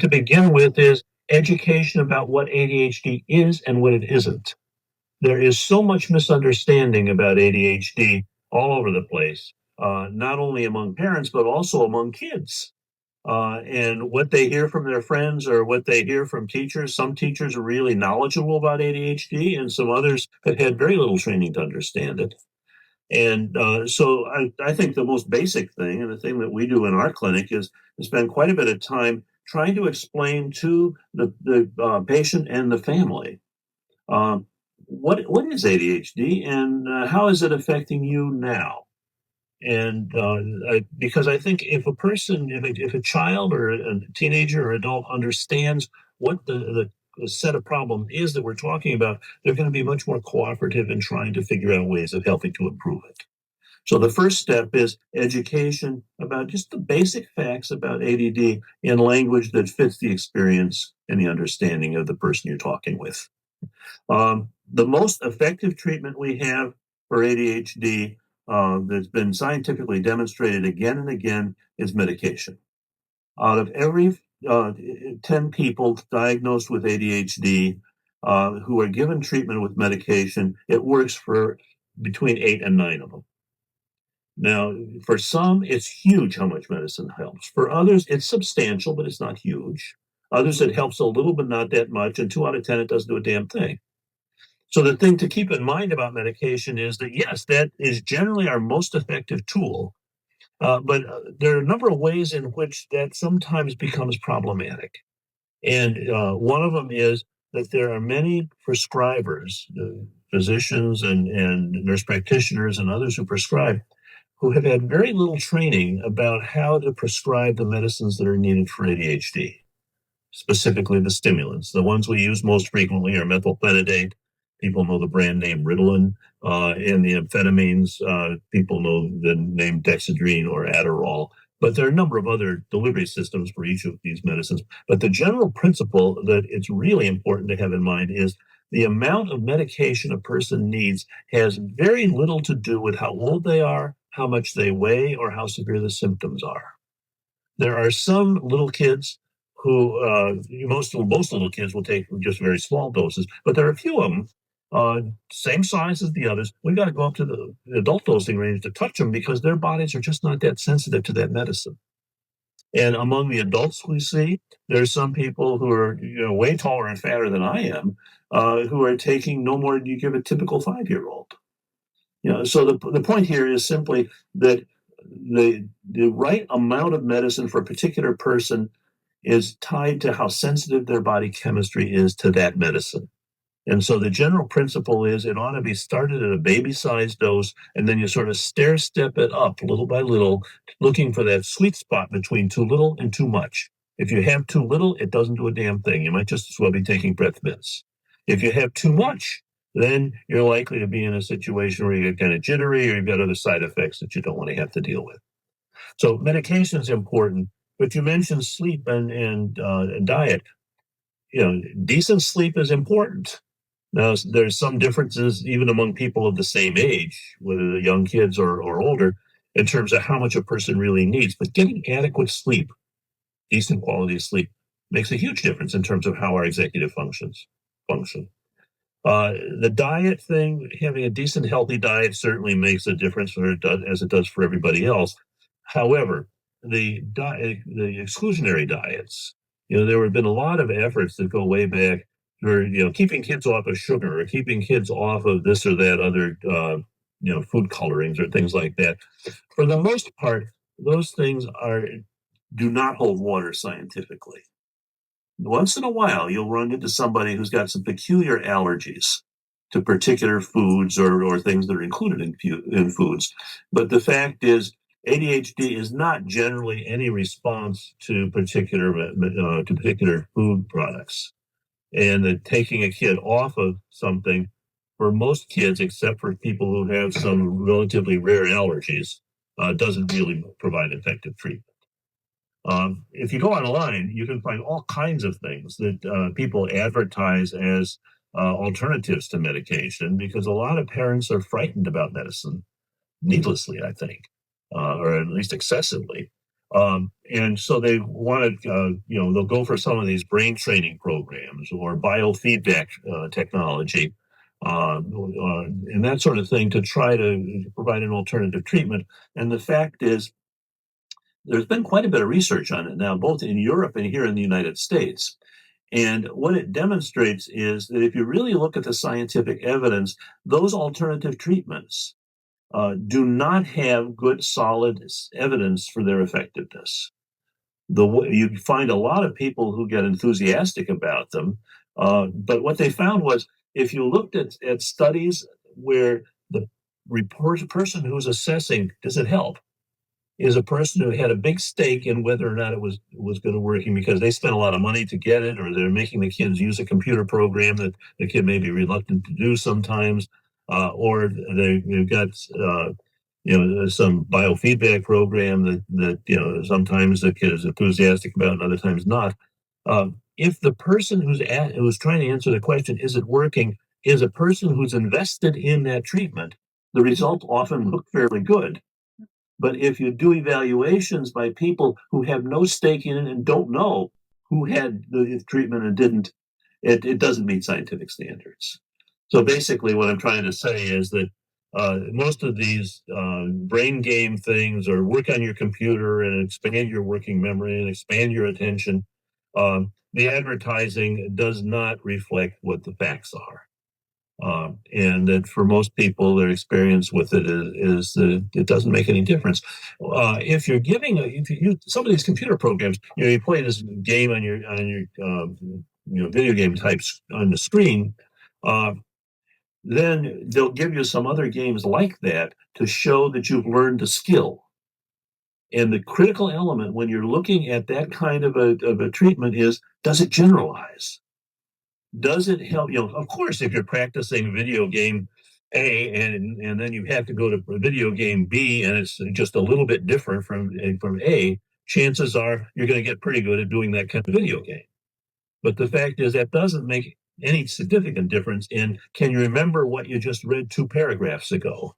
To begin with is education about what ADHD is and what it isn't. There is so much misunderstanding about ADHD all over the place, not only among parents, but also among kids. And what they hear from their friends or what they hear from teachers, some teachers are really knowledgeable about ADHD, and some others have had very little training to understand it. And so I think the most basic thing, and the thing that we do in our clinic, is to spend quite a bit of time trying to explain to the patient and the family what is ADHD and how is it affecting you now. And because I think if a person, if a child or a teenager or adult understands what the set of problem is that we're talking about, they're going to be much more cooperative in trying to figure out ways of helping to improve it. So the first step is education about just the basic facts about ADD in language that fits the experience and the understanding of the person you're talking with. The most effective treatment we have for ADHD that's been scientifically demonstrated again and again is medication. Out of every 10 people diagnosed with ADHD who are given treatment with medication, it works for between 8 and 9 of them. Now, for some, it's huge how much medicine helps. For others, it's substantial, but it's not huge. Others, it helps a little, but not that much. And 2 out of 10, it doesn't do a damn thing. So the thing to keep in mind about medication is that, yes, that is generally our most effective tool. But there are a number of ways in which that sometimes becomes problematic. And one of them is that there are many prescribers, physicians and nurse practitioners and others who prescribe, who have had very little training about how to prescribe the medicines that are needed for ADHD, specifically the stimulants. The ones we use most frequently are methylphenidate. People know the brand name Ritalin, and the amphetamines. People know the name Dexedrine or Adderall. But there are a number of other delivery systems for each of these medicines. But the general principle that it's really important to have in mind is the amount of medication a person needs has very little to do with how old they are, how much they weigh, or how severe the symptoms are. There are some little kids who, most little kids will take just very small doses, but there are a few of them, same size as the others. We've got to go up to the adult dosing range to touch them because their bodies are just not that sensitive to that medicine. And among the adults we see, there's some people who are way taller and fatter than I am, who are taking no more than you give a typical 5-year-old. So the point here is simply that the right amount of medicine for a particular person is tied to how sensitive their body chemistry is to that medicine. And so the general principle is it ought to be started at a baby-sized dose, and then you sort of stair-step it up little by little, looking for that sweet spot between too little and too much. If you have too little, it doesn't do a damn thing. You might just as well be taking breath mints. If you have too much, then you're likely to be in a situation where you get kind of jittery or you've got other side effects that you don't want to have to deal with. So medication is important, but you mentioned sleep and diet. Decent sleep is important. Now, there's some differences even among people of the same age, whether they're young kids or older, in terms of how much a person really needs. But getting adequate sleep, decent quality sleep, makes a huge difference in terms of how our executive function. The diet thing, having a decent, healthy diet certainly makes a difference, as it does for everybody else. However, the exclusionary diets, there have been a lot of efforts that go way back for keeping kids off of sugar or keeping kids off of this or that other food colorings or things like that. For the most part, those things do not hold water scientifically. Once in a while, you'll run into somebody who's got some peculiar allergies to particular foods or things that are included in foods. But the fact is, ADHD is not generally any response to particular food products. And that taking a kid off of something, for most kids, except for people who have some relatively rare allergies, doesn't really provide effective treatment. If you go online, you can find all kinds of things that people advertise as alternatives to medication, because a lot of parents are frightened about medicine, needlessly, I think, or at least excessively. And so they wanted, they'll go for some of these brain training programs or biofeedback technology and that sort of thing to try to provide an alternative treatment. And the fact is, there's been quite a bit of research on it now, both in Europe and here in the United States. And what it demonstrates is that if you really look at the scientific evidence, those alternative treatments do not have good, solid evidence for their effectiveness. You find a lot of people who get enthusiastic about them, but what they found was if you looked at studies where the person who's assessing, does it help, is a person who had a big stake in whether or not it was going to work because they spent a lot of money to get it, or they're making the kids use a computer program that the kid may be reluctant to do sometimes, or they've got some biofeedback program that sometimes the kid is enthusiastic about and other times not. If the person who's trying to answer the question, is it working, is a person who's invested in that treatment, the results often look fairly good. But if you do evaluations by people who have no stake in it and don't know who had the treatment and didn't, it doesn't meet scientific standards. So basically what I'm trying to say is that most of these brain game things, or work on your computer and expand your working memory and expand your attention, the advertising does not reflect what the facts are. And that for most people, their experience with it is that it doesn't make any difference. If you're giving some of these computer programs, you play this game on your video game types on the screen, then they'll give you some other games like that to show that you've learned a skill. And the critical element when you're looking at that kind of a treatment is, does it generalize? Does it help? Of course, if you're practicing video game A and then you have to go to video game B and it's just a little bit different from A, chances are you're going to get pretty good at doing that kind of video game. But the fact is that doesn't make any significant difference in, can you remember what you just read 2 paragraphs ago?